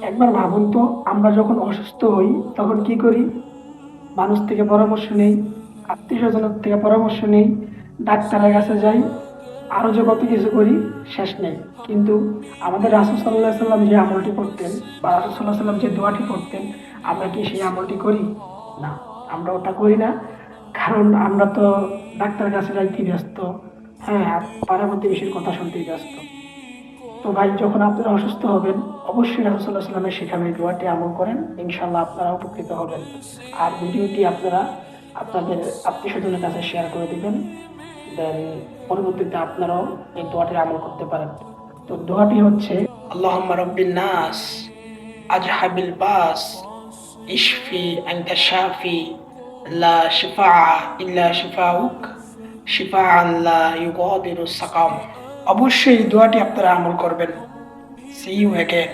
একবার ভাবুন তো, আমরা যখন অসুস্থ হই তখন কি করি? মানুষ থেকে পরামর্শ নেই, আত্মীয় স্বজনের থেকে পরামর্শ নেই, ডাক্তারের কাছে যাই, আরো যে কত কিছু করি, শেষ নেই। কিন্তু আমাদের রাসূল সাল্লাল্লাহু আলাইহি সাল্লাম যে আমলটি করতেন, বা রাসূল সাল্লাল্লাহু আলাইহি সাল্লাম যে দোয়াটি করতেন, আমরা কি সেই আমলটি করি? না, আমরা ওটা করি না। কারণ আমরা তো ডাক্তারের কাছে যাইতে ব্যস্ত, হ্যাঁ, আর পাড়া প্রতিবেশীর কথা শুনতেই ব্যস্ত। তো ভাই, যখন আপনারা অসুস্থ হবেন, অবশ্যই রাসূল সাল্লাল্লাহু আলাইহি সাল্লামের শেখানো এই দোয়াটি আমল করেন, ইনশাআল্লাহ আপনারা উপকৃত হবেন। আর ভিডিওটি আপনারা আপনাদের আত্মীয় স্বজনের কাছে শেয়ার করে দিবেন, দেন পরবর্তীতে আপনারাও এই দোয়াটি আমল করতে পারেন। তো দোয়াটি হচ্ছে, আল্লাহুম্মা রাব্বিন নাস আজহাবিল বাস ইশফি আনতা শাফি লা শিফা ইল্লা শিফাউক শিফাআন লা ইউগাদিরু সাকাম। অবশ্যই এই দোয়াটি আপনারা আমল করবেন। See you again.